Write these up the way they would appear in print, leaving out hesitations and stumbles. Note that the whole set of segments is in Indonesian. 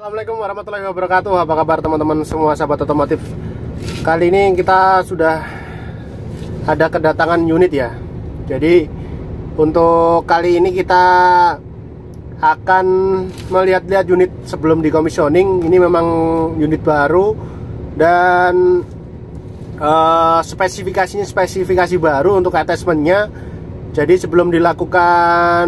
Assalamualaikum warahmatullahi wabarakatuh. Apa kabar teman-teman semua sahabat otomotif? Kali ini kita sudah ada kedatangan unit ya. Jadi untuk kali ini kita akan melihat-lihat unit sebelum dikomisioning. Ini memang unit baru dan spesifikasi baru untuk attachmentnya. Jadi sebelum dilakukan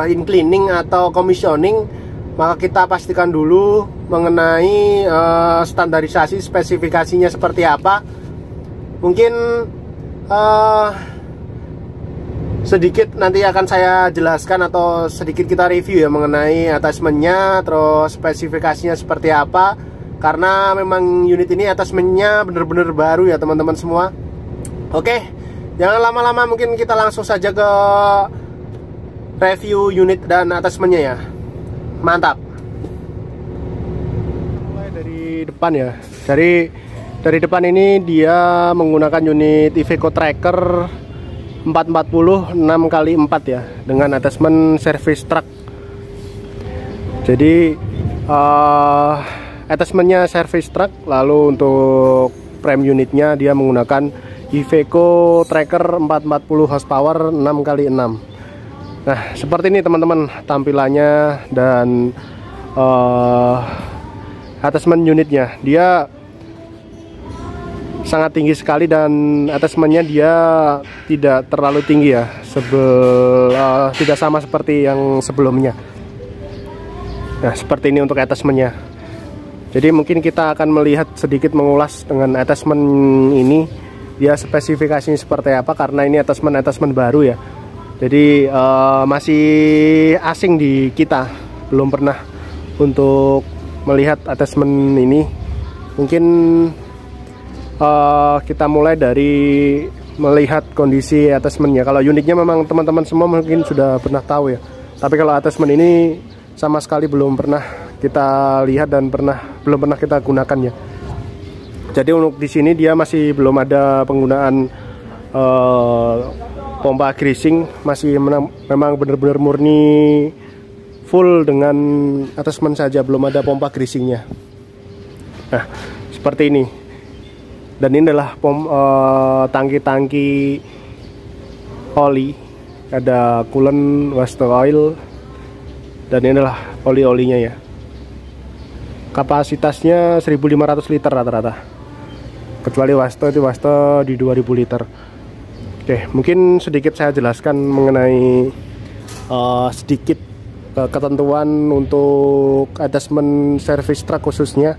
in cleaning atau commissioning, maka kita pastikan dulu mengenai standarisasi spesifikasinya seperti apa. Mungkin sedikit nanti akan saya jelaskan atau sedikit kita review ya mengenai attachmentnya, terus spesifikasinya seperti apa. Karena memang unit ini attachmentnya bener-bener baru ya teman-teman semua. Oke, jangan lama-lama, mungkin kita langsung saja ke review unit dan attachmentnya ya. Mantap. Mulai dari depan ya. Dari depan ini dia menggunakan unit Iveco Tracker 440 6x4 ya, dengan attachment service truck. Jadi attachmentnya service truck. Lalu untuk frame unitnya dia menggunakan Iveco Tracker 440 horsepower 6x6. Nah, seperti ini teman-teman tampilannya dan attachment unitnya. Dia sangat tinggi sekali dan attachmentnya dia tidak terlalu tinggi ya, tidak sama seperti yang sebelumnya. Nah, seperti ini untuk attachmentnya. Jadi mungkin kita akan melihat sedikit, mengulas dengan attachment ini, dia spesifikasinya seperti apa, karena ini attachment baru ya. Jadi masih asing di kita, belum pernah untuk melihat attachment ini. Mungkin kita mulai dari melihat kondisi attachmentnya. Kalau unitnya memang teman-teman semua mungkin sudah pernah tahu ya. Tapi kalau attachment ini sama sekali belum pernah kita lihat dan belum pernah kita gunakan ya. Jadi untuk di sini dia masih belum ada penggunaan pompa greasing, masih memang benar-benar murni full dengan attachment saja, belum ada pompa greasingnya. Nah, seperti ini. Dan ini adalah tangki-tangki oli, ada coolant, waste oil, dan ini adalah oli-olinya ya. Kapasitasnya 1500 liter rata-rata, kecuali waste di 2000 liter. Oke, mungkin sedikit saya jelaskan mengenai sedikit ketentuan untuk attachment service truck khususnya.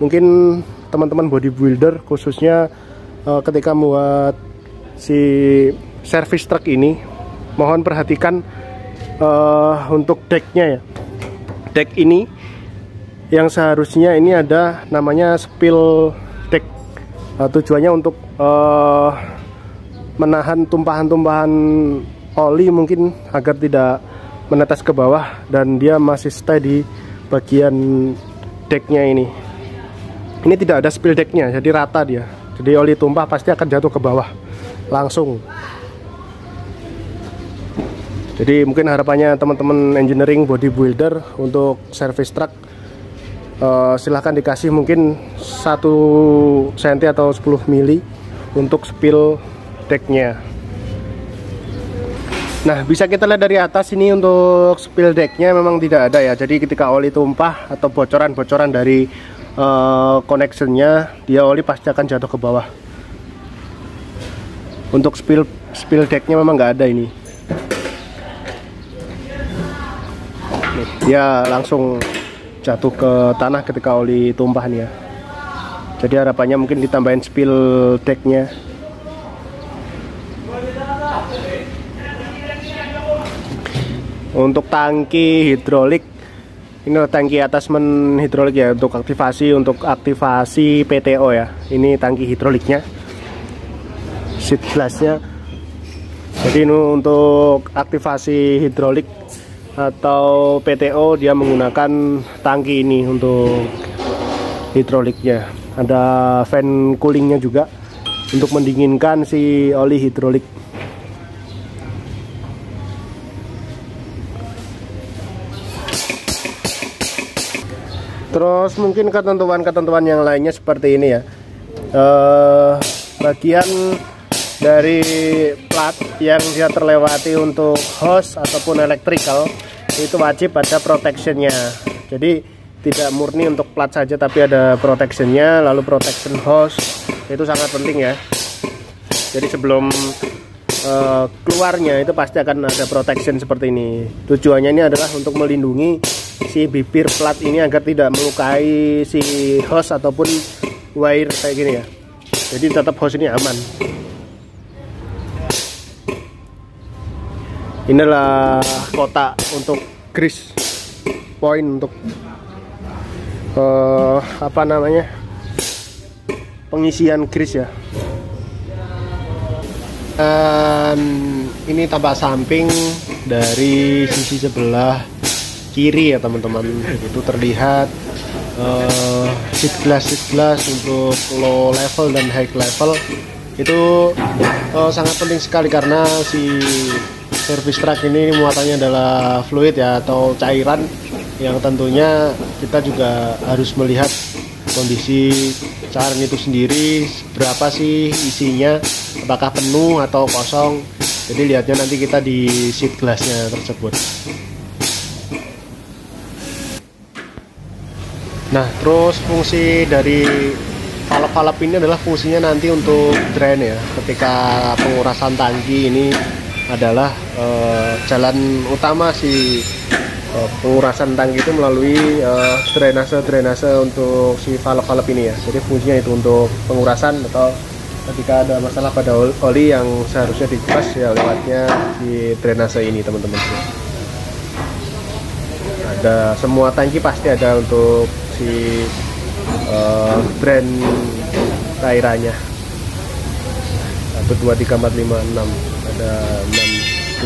Mungkin teman-teman bodybuilder khususnya ketika membuat si service truck ini, mohon perhatikan untuk decknya ya. Deck ini yang seharusnya ini ada namanya spill deck. Tujuannya untuk menahan tumpahan-tumpahan oli mungkin agar tidak menetes ke bawah dan dia masih stay di bagian decknya ini. Ini tidak ada spill decknya, jadi rata dia. Jadi oli tumpah pasti akan jatuh ke bawah langsung. Jadi mungkin harapannya teman-teman engineering bodybuilder untuk service truck, silahkan dikasih mungkin 1 cm atau 10 mili untuk spill decknya. Nah, bisa kita lihat dari atas ini untuk spill decknya memang tidak ada ya. Jadi ketika oli tumpah atau bocoran-bocoran dari connectionnya, dia oli pasti akan jatuh ke bawah. Untuk spill decknya memang nggak ada ini. Nih, dia langsung jatuh ke tanah ketika oli tumpah nih ya. Jadi harapannya mungkin ditambahin spill decknya. Untuk tangki hidrolik, ini tangki attachment hidrolik ya, untuk aktivasi PTO ya. Ini tangki hidroliknya, seat glassnya. Jadi ini untuk aktivasi hidrolik atau PTO dia menggunakan tangki ini untuk hidroliknya. Ada fan coolingnya juga untuk mendinginkan si oli hidrolik. Terus mungkin ketentuan-ketentuan yang lainnya seperti ini ya. Bagian dari plat yang dia terlewati untuk hose ataupun electrical itu wajib ada protectionnya. Jadi tidak murni untuk plat saja, tapi ada protectionnya. Lalu protection hose itu sangat penting ya. Jadi sebelum keluarnya itu pasti akan ada protection seperti ini. Tujuannya ini adalah untuk melindungi si bibir plat ini agar tidak melukai si hose ataupun wire kayak gini ya. Jadi tetap hose ini aman. Inilah kotak untuk grease point untuk apa namanya, pengisian grease ya. Dan ini tampak samping dari sisi sebelah kiri ya teman-teman, itu terlihat seat glass untuk low level dan high level itu sangat penting sekali, karena si service truck ini muatannya adalah fluid ya, atau cairan, yang tentunya kita juga harus melihat kondisi cairan itu sendiri, berapa sih isinya, apakah penuh atau kosong. Jadi lihatnya nanti kita di seat glassnya tersebut. Nah, terus fungsi dari valve-valve ini adalah fungsinya nanti untuk drain ya. Ketika pengurasan tangki ini adalah jalan utama si pengurasan tangki itu melalui drainase untuk si valve-valve ini ya. Jadi fungsinya itu untuk pengurasan, atau ketika ada masalah pada oli yang seharusnya dikuras ya lewatnya di drainase ini teman-teman. Ada semua tangki pasti ada untuk si brand cairannya. 1, 2, 3, 4, 5, 6, ada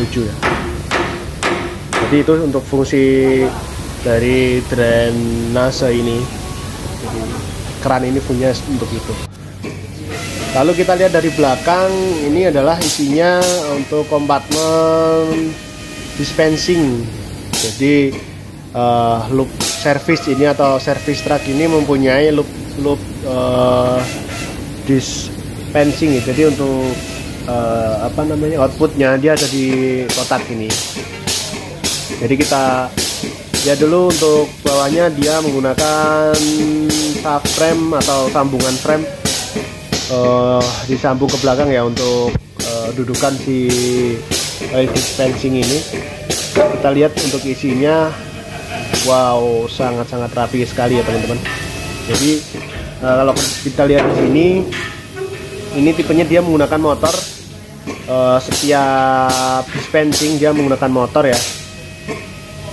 6, 7 ya. Jadi itu untuk fungsi dari drainase ini. Jadi keran ini punya untuk itu. Lalu kita lihat dari belakang, ini adalah isinya untuk kompartemen dispensing. Jadi loop service ini atau service truck ini mempunyai loop dispensing. Jadi untuk apa namanya, outputnya dia ada di kotak ini. Jadi kita lihat dulu untuk bawahnya, dia menggunakan subframe atau sambungan frame disambung ke belakang ya untuk dudukan si oil dispensing ini. Kita lihat untuk isinya, wow, sangat-sangat rapi sekali ya teman-teman. Jadi kalau kita lihat di sini, ini tipenya dia menggunakan motor. Setiap dispensing dia menggunakan motor ya.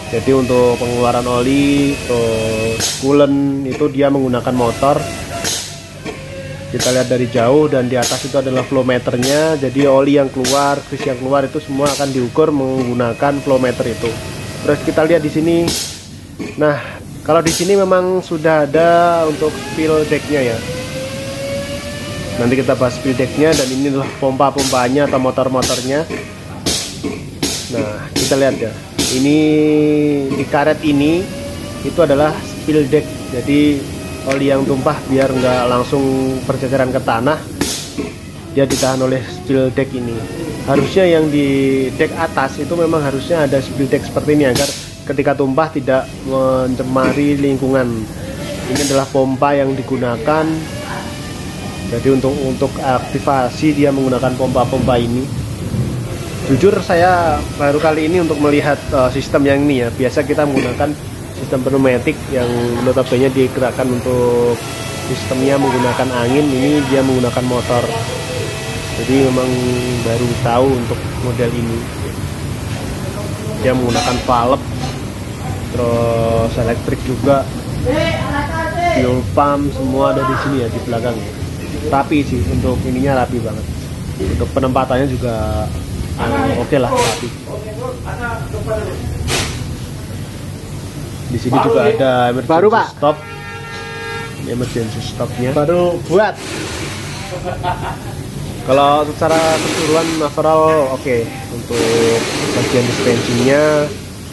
Jadi untuk pengeluaran oli, terus coolant itu dia menggunakan motor. Kita lihat dari jauh, dan di atas itu adalah flow meternya. Jadi oli yang keluar, grease yang keluar itu semua akan diukur menggunakan flow meter itu. Terus kita lihat di sini. Nah, kalau di sini memang sudah ada untuk spill decknya ya. Nanti kita bahas spill decknya, dan ini adalah pompa-pompanya atau motor-motornya. Nah, kita lihat ya. Ini di karet ini itu adalah spill deck. Jadi oli yang tumpah biar nggak langsung berceceran ke tanah, dia ditahan oleh spill deck ini. Harusnya yang di deck atas itu memang harusnya ada spill deck seperti ini, agar ketika tumpah tidak mencemari lingkungan. Ini adalah pompa yang digunakan. Jadi untuk aktivasi dia menggunakan pompa-pompa ini. Jujur saya baru kali ini untuk melihat sistem yang ini ya. Biasa kita menggunakan sistem pneumatik yang notabene digerakkan untuk sistemnya menggunakan angin. Ini dia menggunakan motor. Jadi memang baru tahu untuk model ini. Dia menggunakan valve, terus elektrik juga, fuel pump, semua ada di sini ya di belakang. Rapi sih, untuk ininya rapi banget. Untuk penempatannya juga oke lah, rapi. Di sini juga ada emergency stop. Emergency stopnya baru buat. Kalau secara keseluruhan overall oke. Untuk bagian dispensingnya,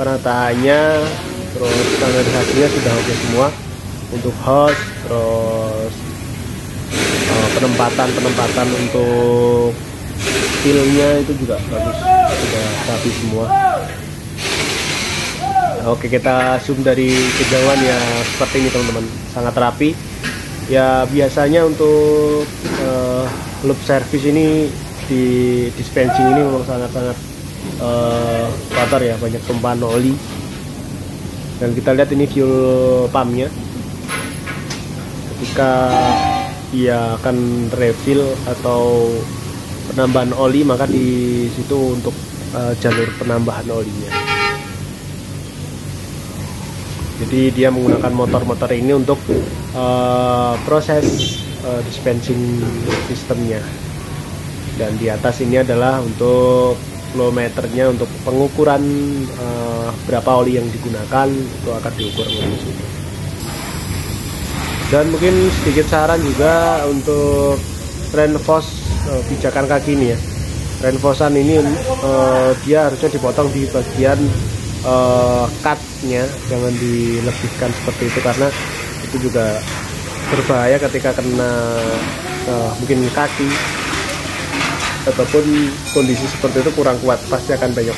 penataannya, terus standarisasinya sudah oke semua. untuk hose, terus penempatan untuk sealnya itu juga bagus, sudah rapi semua. Oke, kita zoom dari kejauhan ya, seperti ini teman-teman, sangat rapi ya. Biasanya untuk loop service ini di dispensing ini memang sangat-sangat kotor ya, banyak tumpahan oli. Dan kita lihat ini fuel pumpnya, ketika ia akan refill atau penambahan oli, maka di situ untuk jalur penambahan olinya. Jadi dia menggunakan motor-motor ini untuk proses dispensing sistemnya. Dan di atas ini adalah untuk flow meternya, untuk pengukuran berapa oli yang digunakan, itu akan diukur di sini. Dan mungkin sedikit saran juga untuk reinforce pijakan kaki ini ya. Reinforcean ini dia harusnya dipotong di bagian cutnya, jangan dilebihkan seperti itu, karena itu juga berbahaya ketika kena mungkin kaki ataupun kondisi seperti itu kurang kuat, pasti akan banyak.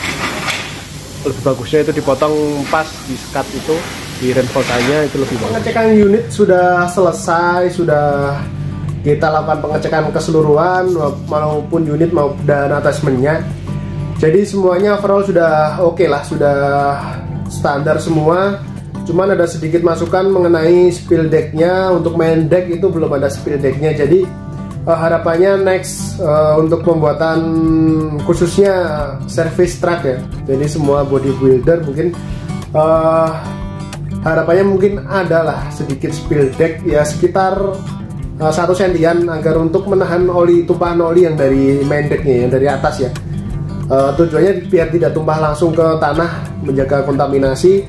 Lebih bagusnya itu dipotong pas di skat itu, di reinforceannya itu lebih bagus. Pengecekan unit sudah selesai, sudah kita lakukan pengecekan keseluruhan maupun unit dan attachmentnya. Jadi semuanya overall sudah oke lah, sudah standar semua. Cuman ada sedikit masukan mengenai spill decknya. Untuk main deck itu belum ada spill decknya. Jadi harapannya next untuk pembuatan khususnya service truck ya. Jadi semua bodybuilder mungkin harapannya mungkin adalah sedikit spill deck ya, sekitar 1 sentian, agar untuk menahan oli, tumpahan oli yang dari main decknya, yang dari atas ya. Tujuannya biar tidak tumpah langsung ke tanah, menjaga kontaminasi.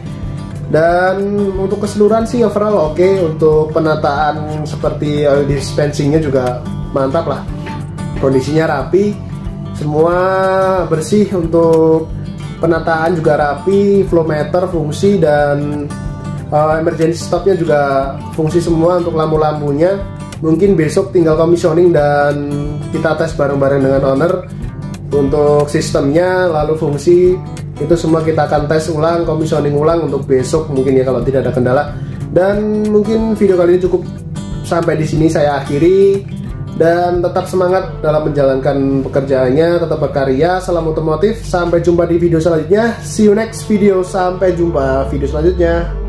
Dan untuk keseluruhan sih overall oke. Untuk penataan seperti oil dispensingnya juga mantap lah, kondisinya rapi, semua bersih. Untuk penataan juga rapi, flow meter fungsi, dan emergency stopnya juga fungsi semua. Untuk lampu-lampunya mungkin besok tinggal commissioning dan kita tes bareng-bareng dengan owner. Untuk sistemnya lalu fungsi itu semua kita akan tes ulang, commissioning ulang untuk besok mungkin ya, kalau tidak ada kendala. Dan mungkin video kali ini cukup sampai di sini saya akhiri. Dan tetap semangat dalam menjalankan pekerjaannya, tetap berkarya, salam otomotif. Sampai jumpa di video selanjutnya. See you next video. Sampai jumpa video selanjutnya.